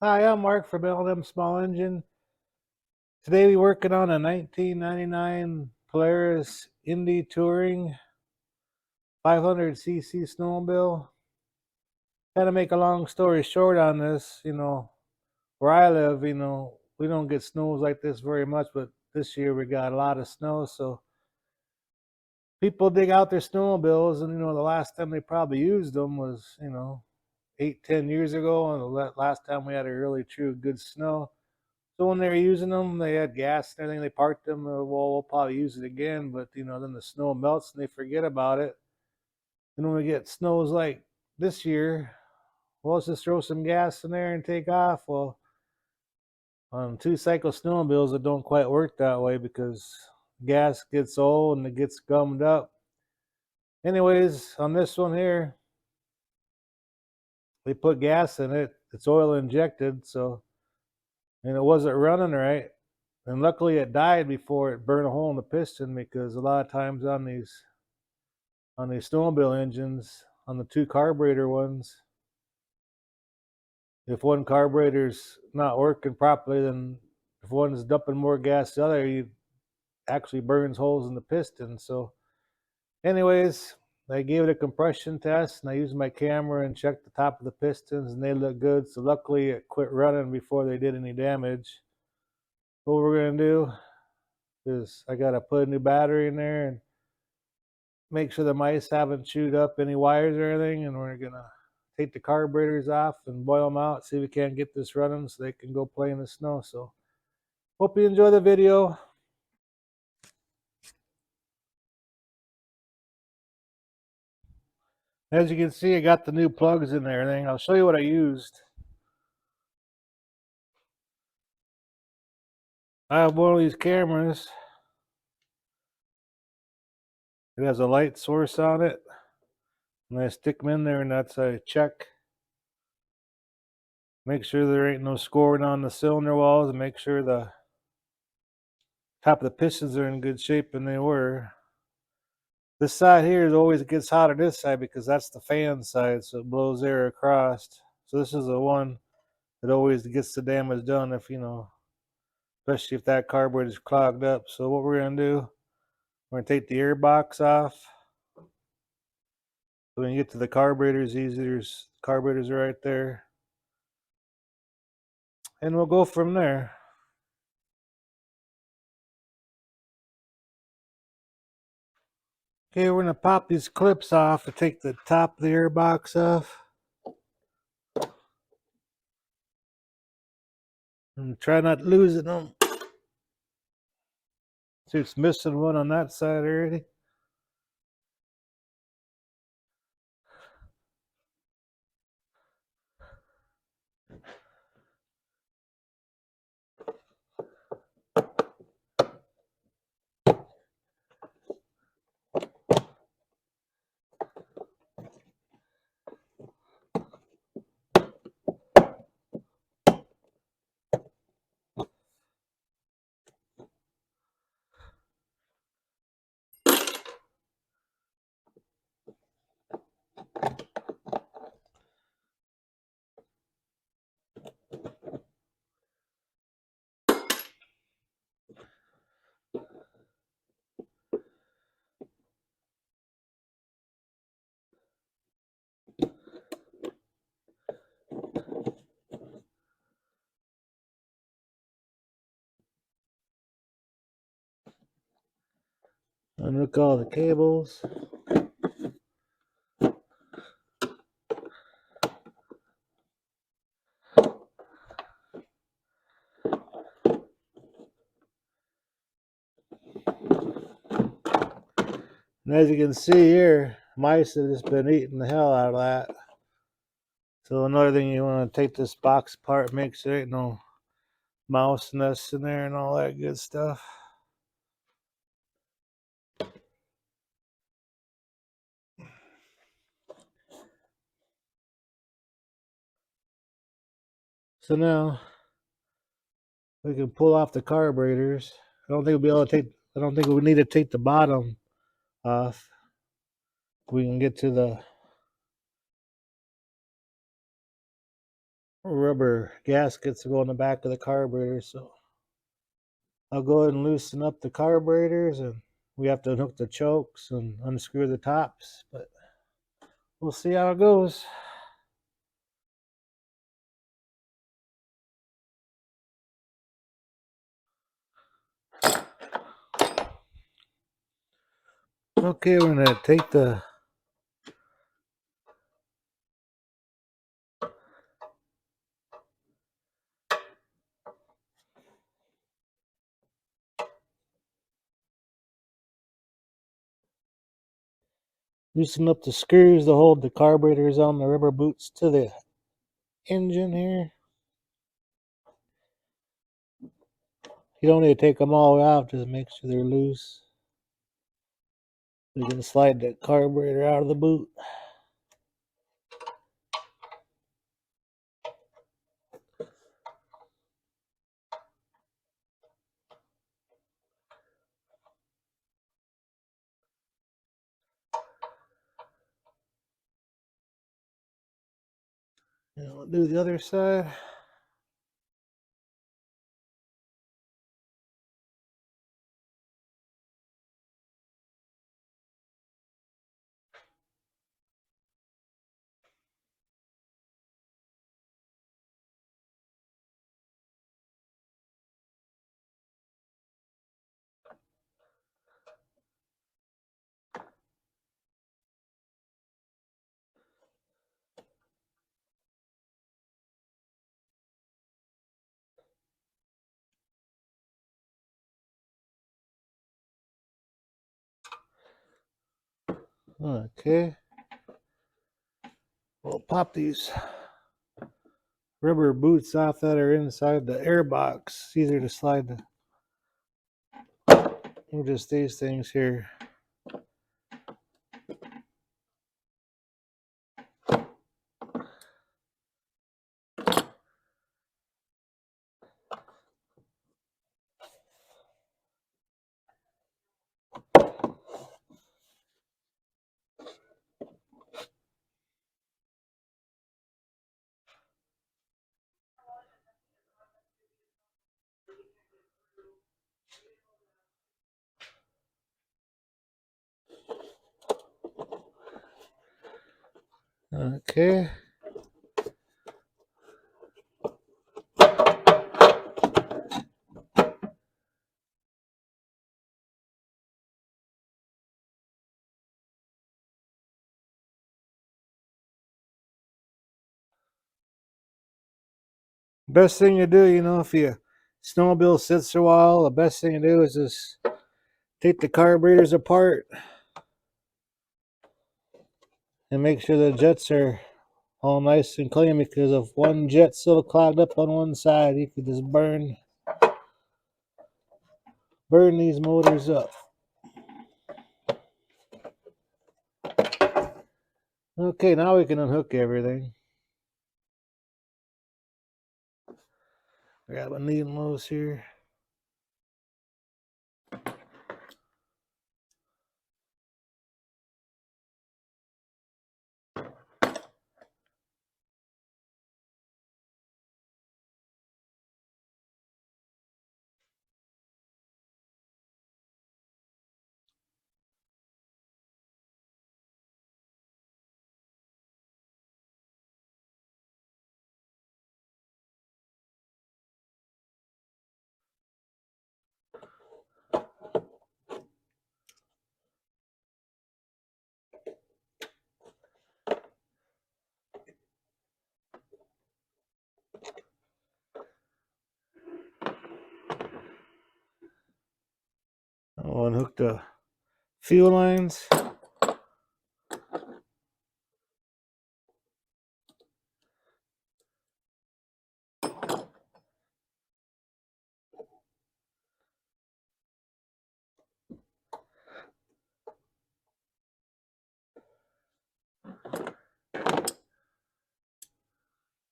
Hi, I'm Mark from L&M Small Engine. Today we're working on a 1999 Polaris Indy Touring 500cc snowmobile. Kind of make a long story short on this, where I live, we don't get snows like this very much, but this year we got a lot of snow, so people dig out their snowmobiles, and the last time they probably used them was, 8, 10 years ago, and the last time we had a really true good snow. So when they were using them, they had gas and everything. They parked them. Well, we'll probably use it again, but then the snow melts and they forget about it. And when we get snows like this year, well, let's just throw some gas in there and take off. Well, on 2-cycle snowmobiles, it don't quite work that way because gas gets old and it gets gummed up. Anyways, on this one here, they put gas in it. It's oil injected, and it wasn't running right. And luckily it died before it burned a hole in the piston, because a lot of times on these snowmobile engines, on the 2 carburetor ones, if one carburetor's not working properly, then if one's dumping more gas than the other, it actually burns holes in the piston. So anyways, I gave it a compression test and I used my camera and checked the top of the pistons and they look good. So luckily it quit running before they did any damage. What we're going to do is I got to put a new battery in there and make sure the mice haven't chewed up any wires or anything, and we're gonna take the carburetors off and boil them out, see if we can't get this running so they can go play in the snow. So hope you enjoy the video. As you can see, I got the new plugs in there and everything. I'll show you what I used. I have one of these cameras. It has a light source on it, and I stick them in there, and that's a check. Make sure there ain't no scoring on the cylinder walls, and make sure the top of the pistons are in good shape, and they were. This side here is always gets hot on this side because that's the fan side, so it blows air across. So this is the one that always gets the damage done if, especially if that carburetor is clogged up. So what we're going to do, we're going to take the air box off. So we can get to the carburetors easier. Carburetors are right there. And we'll go from there. Okay, we're going to pop these clips off to take the top of the air box off. And try not losing them. See, it's missing one on that side already. Unhook all the cables. And as you can see here, mice have just been eating the hell out of that. So another thing, you want to take this box apart, make sure there ain't no mouse nests in there and all that good stuff. So now we can pull off the carburetors. I don't think we need to take the bottom off. We can get to the rubber gaskets to go in the back of the carburetor. So I'll go ahead and loosen up the carburetors, and we have to unhook the chokes and unscrew the tops, but we'll see how it goes. Okay, we're gonna take the loosen up the screws to hold the carburetors on the rubber boots to the engine here. You don't need to take them all out, just make sure they're loose. We can slide the carburetor out of the boot. And we'll do the other side. Okay. We'll pop these rubber boots off that are inside the air box. It's easier to slide just these things here. Okay. Best thing to do, if your snowmobile sits a while, the best thing to do is just take the carburetors apart and make sure the jets are all nice and clean, because if one jet's still clogged up on one side, you could just burn these motors up. Okay, now we can unhook everything. Grab a needle nose here. I'll unhook the fuel lines.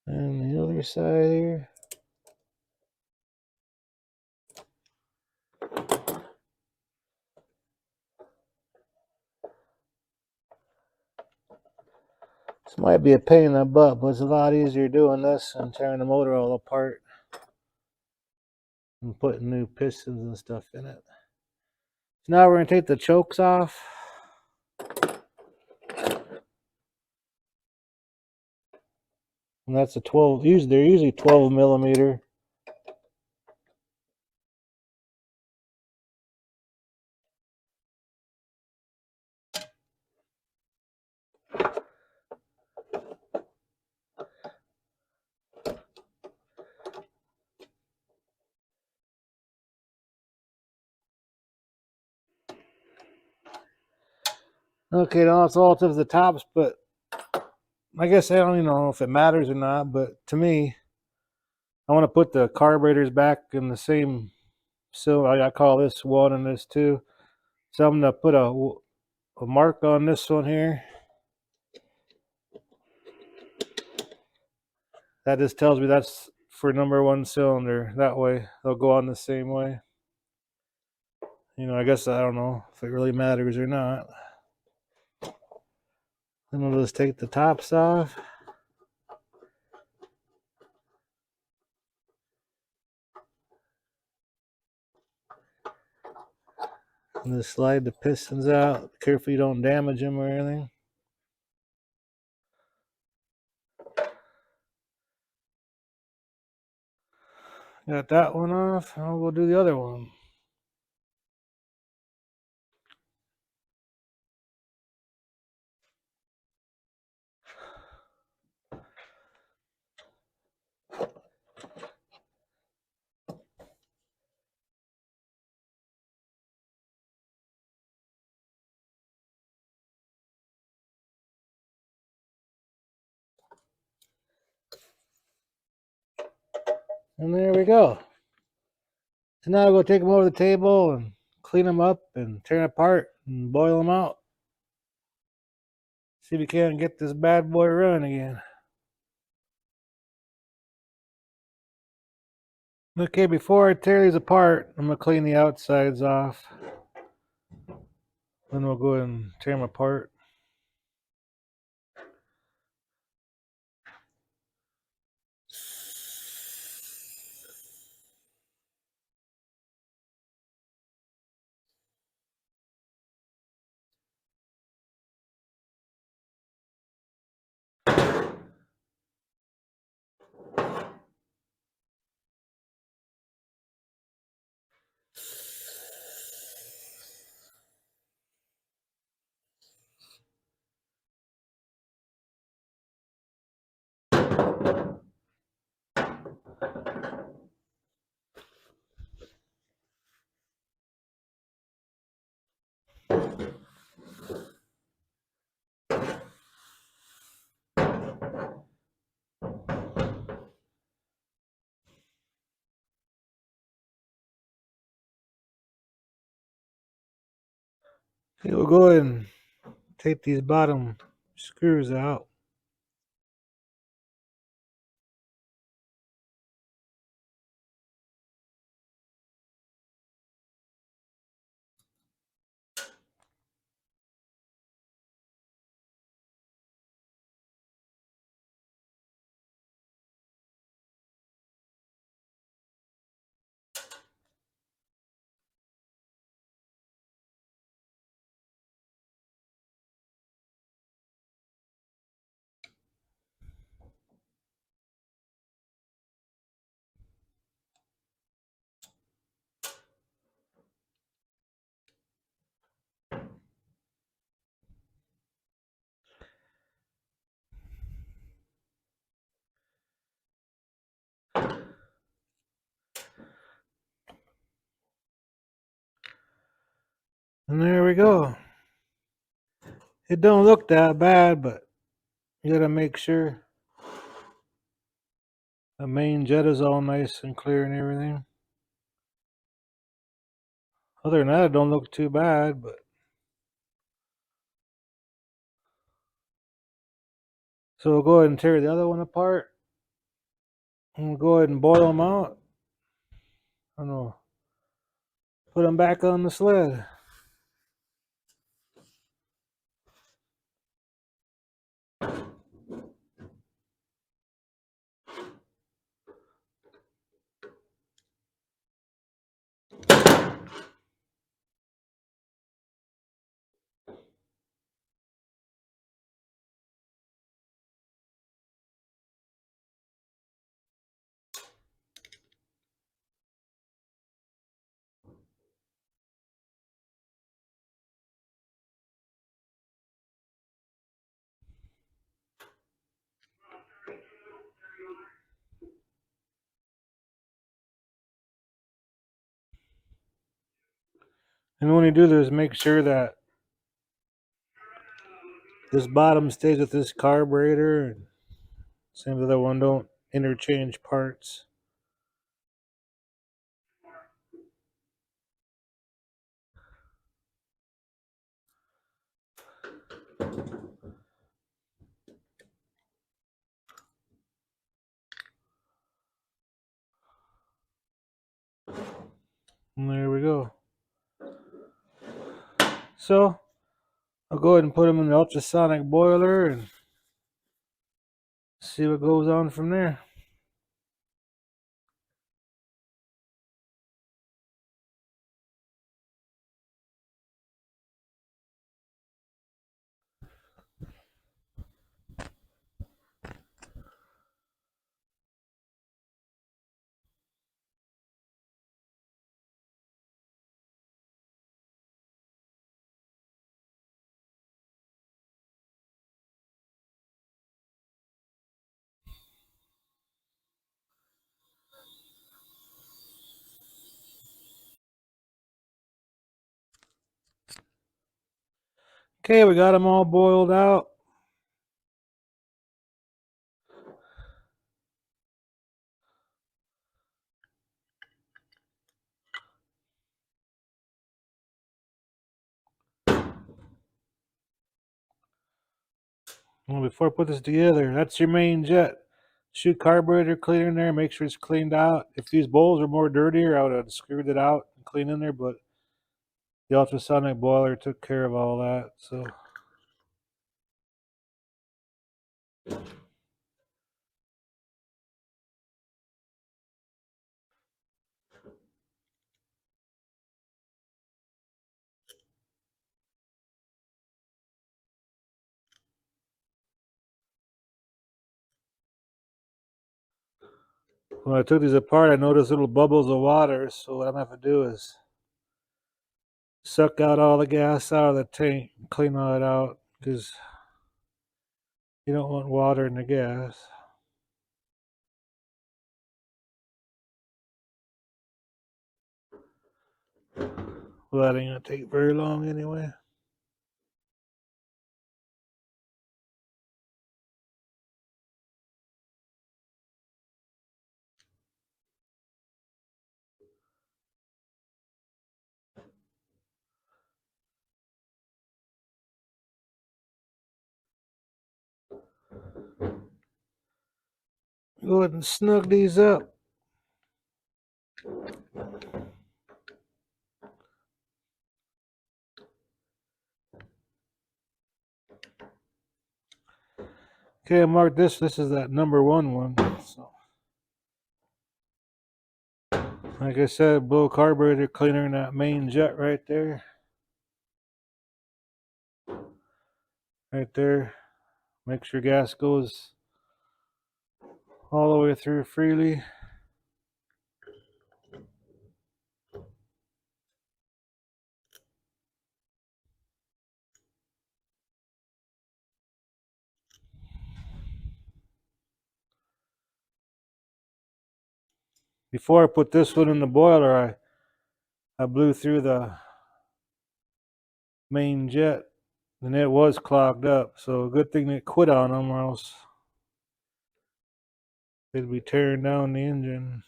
And the other side here. This might be a pain in the butt, but it's a lot easier doing this and tearing the motor all apart and putting new pistons and stuff in it. So now we're going to take the chokes off. And that's a 12, they're usually 12 millimeter. Okay, now it's all to the tops, but I guess I don't even know if it matters or not, but to me, I want to put the carburetors back in the same cylinder. I call this 1 and this 2. So I'm going to put a mark on this one here. That just tells me that's for number 1 cylinder. That way, they'll go on the same way. You know, I guess I don't know if it really matters or not. Then we'll just take the tops off. And just slide the pistons out. Careful you don't damage them or anything. Got that one off. Now we'll do the other one. And there we go. So now we'll take them over the table and clean them up and tear them apart and boil them out. See if we can't get this bad boy running again. Okay, before I tear these apart, I'm going to clean the outsides off. Then we'll go ahead and tear them apart. Okay, we'll go ahead and take these bottom screws out. And there we go. It don't look that bad, but you gotta make sure the main jet is all nice and clear and everything. Other than that, it don't look too bad, but so we'll go ahead and tear the other one apart. And we'll go ahead and boil them out. And we'll put them back on the sled. And when you do this, make sure that this bottom stays with this carburetor, and same with the other one. Don't interchange parts. And there we go. So I'll go ahead and put them in the ultrasonic boiler and see what goes on from there. Okay, we got them all boiled out. Well, before I put this together, that's your main jet. Shoot carburetor cleaner in there, make sure it's cleaned out. If these bowls are more dirtier, I would have screwed it out and cleaned in there, but the ultrasonic boiler took care of all that. So when I took these apart, I noticed little bubbles of water. So what I'm gonna have to do is suck out all the gas out of the tank and clean all it out, because you don't want water in the gas. Well, that ain't gonna take very long anyway. Go ahead and snug these up. Okay, I marked this. This is that number one. So, like I said, blow carburetor cleaner in that main jet right there. Right there. Make sure gas goes all the way through freely. Before I put this one in the boiler, I blew through the main jet, and it was clogged up. So a good thing it quit on them, or else they'd be tearing down the engine.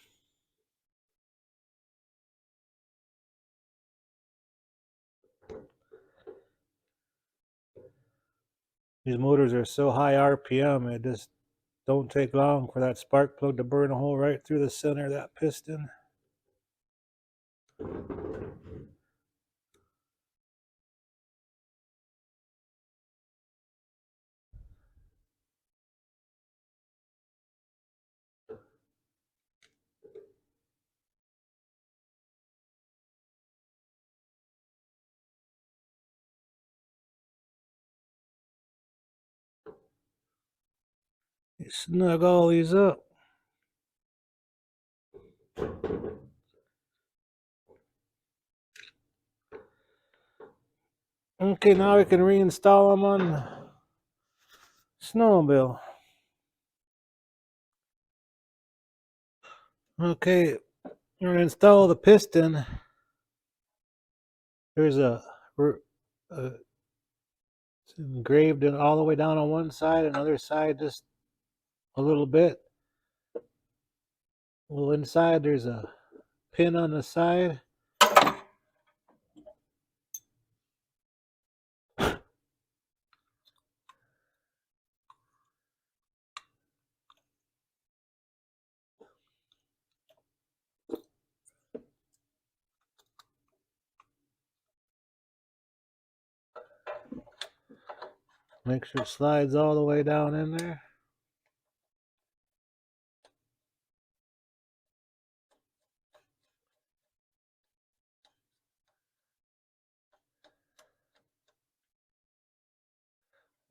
These motors are so high RPM, it just don't take long for that spark plug to burn a hole right through the center of that piston. You snug all these up. Okay, now we can reinstall them on the Snowmobile. Okay, we're going to install the piston. There's it's engraved all the way down on one side, another side just a little bit. Well, inside there's a pin on the side. Make sure it slides all the way down in there.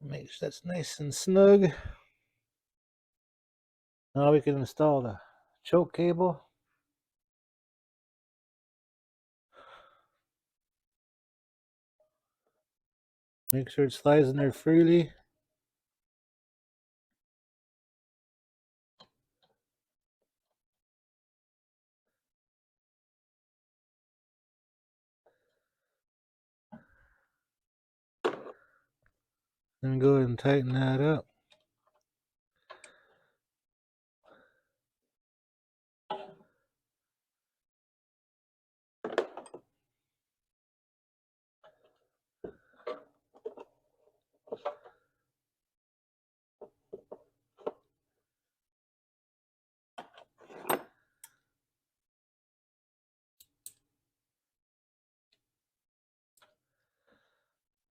Make sure that's nice and snug. Now we can install the choke cable. Make sure it slides in there freely. Then go ahead and tighten that up.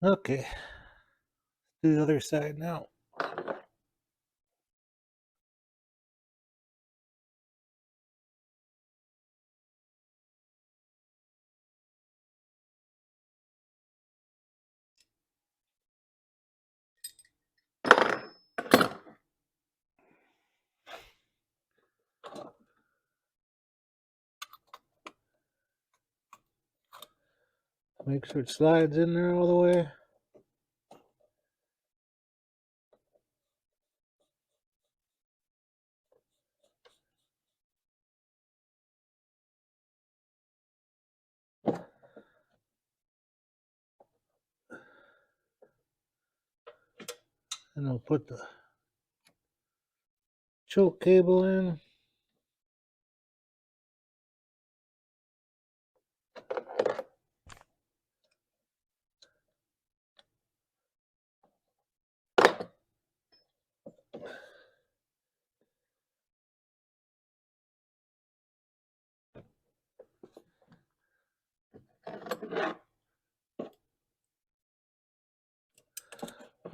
Okay, do the other side now. Make sure it slides in there all the way. And I'll put the choke cable in.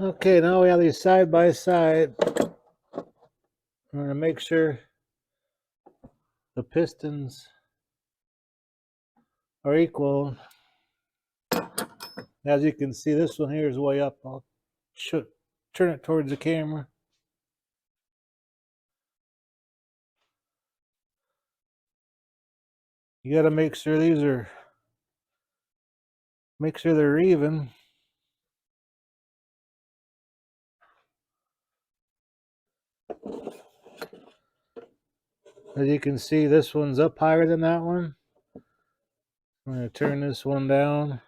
Okay, now we have these side by side. We're going to make sure the pistons are equal. As you can see, this one here is way up. I'll turn it towards the camera. You got to make sure they're even. As you can see, this one's up higher than that one. I'm going to turn this one down.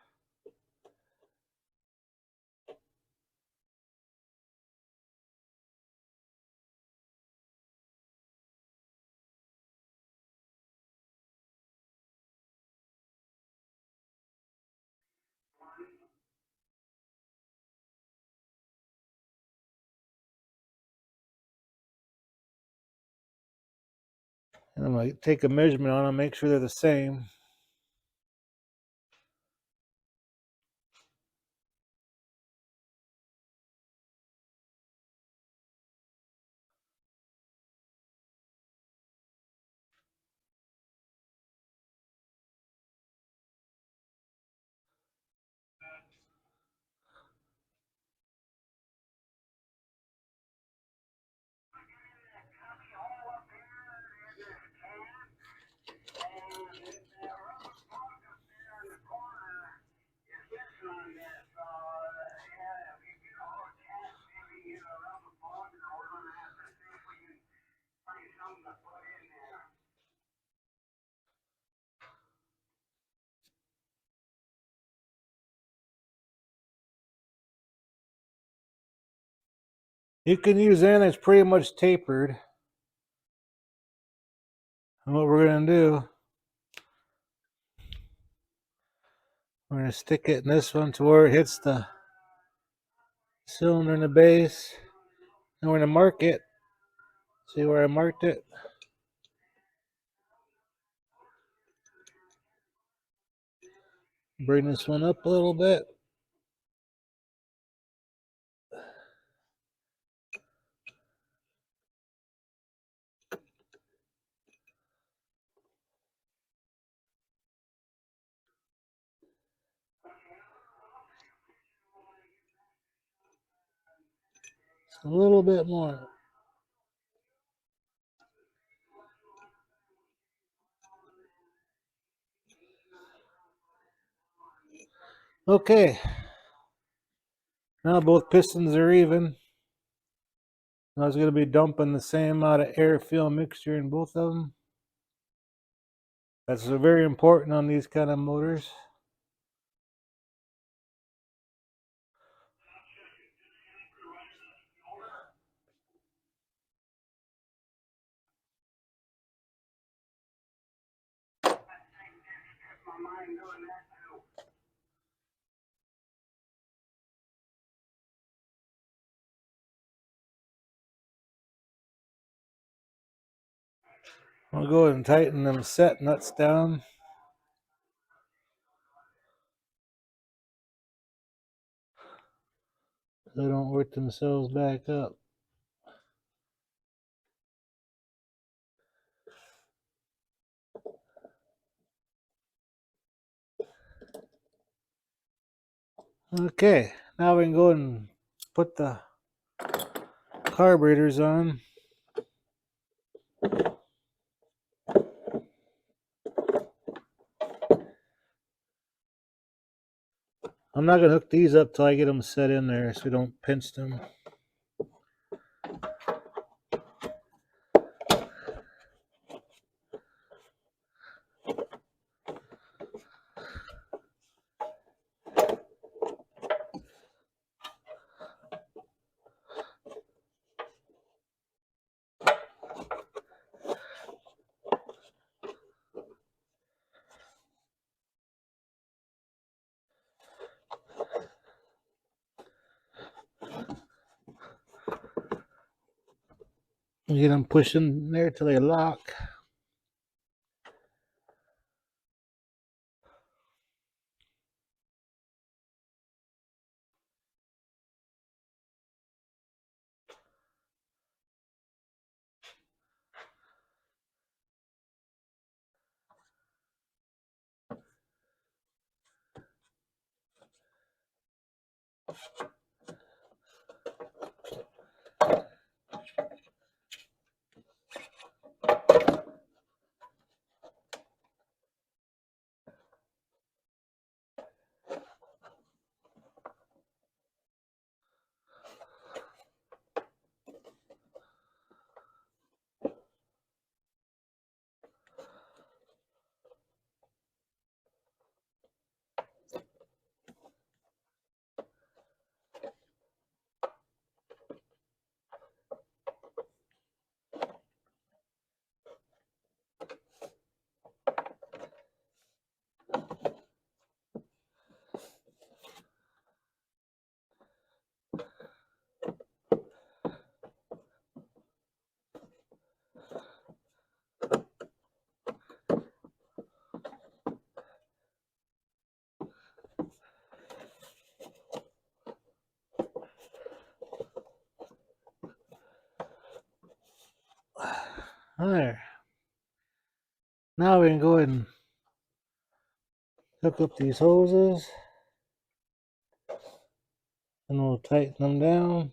And I'm going to take a measurement on them, make sure they're the same. You can use anything that's pretty much tapered. And what we're going to do, we're going to stick it in this one to where it hits the cylinder in the base. And we're going to mark it. See where I marked it? Bring this one up a little bit. Just a little bit more. Okay. Now both pistons are even. I was going to be dumping the same amount of air fuel mixture in both of them. That's very important on these kind of motors. I'll go ahead and tighten them set nuts down. So they don't work themselves back up. Okay, now we can go and put the carburetors on. I'm not going to hook these up till I get them set in there so we don't pinch them. Get them pushing there till they lock. There. Now we can go ahead and hook up these hoses. And we'll tighten them down.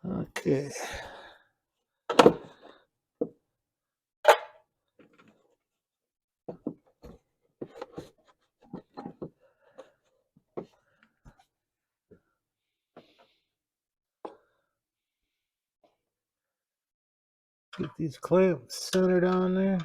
Okay. Get these clamps centered on there.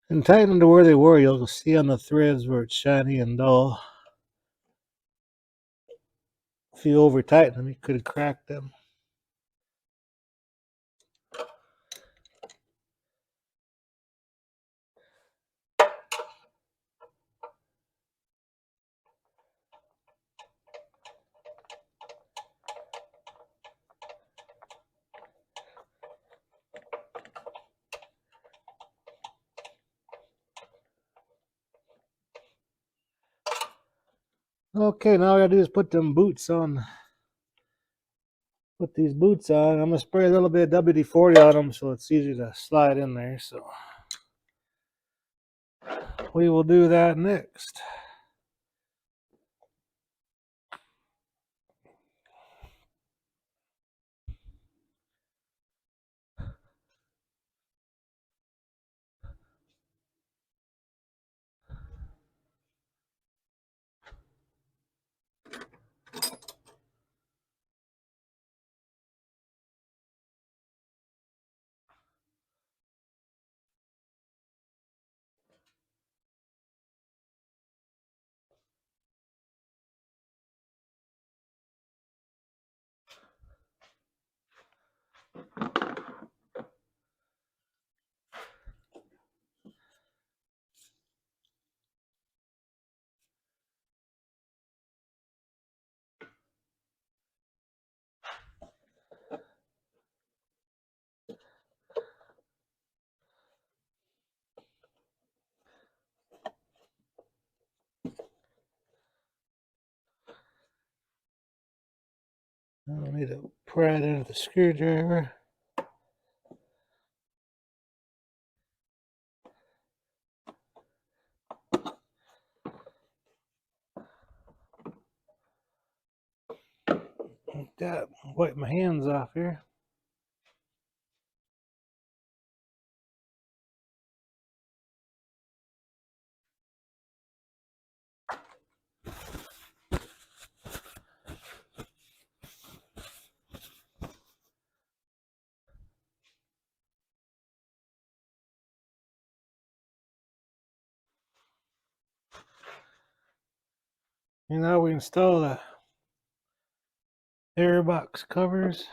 And tighten them to where they were. You'll see on the threads where it's shiny and dull. If you over tighten them, you could have cracked them. Okay, now all I gotta do is put them boots on. Put these boots on. I'm gonna spray a little bit of WD-40 on them so it's easy to slide in there. So we will do that next. I need to pry it into the screwdriver. Like that. Wipe my hands off here. And now we install the air box covers.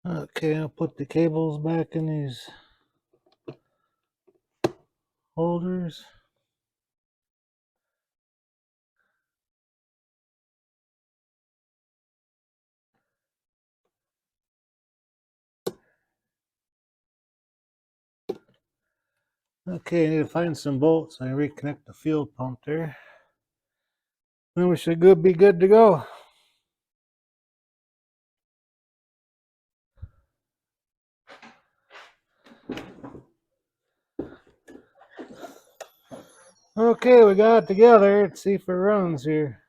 Okay, I'll put the cables back in these holders. Okay, I need to find some bolts and reconnect the fuel pump there. Then we should be good to go. Okay, we got it together. Let's see if it runs here.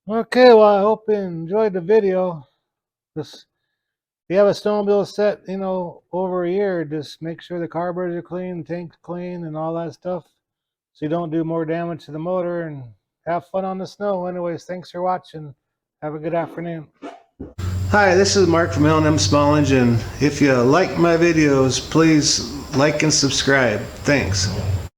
Okay, well, I hope you enjoyed the video. Just, if you have a snowmobile set, over a year, just make sure the carburetors are clean, tank's clean, and all that stuff, so you don't do more damage to the motor, and have fun on the snow. Anyways, thanks for watching. Have a good afternoon. Hi, this is Mark from L&M Small Engine. If you like my videos, please like and subscribe. Thanks.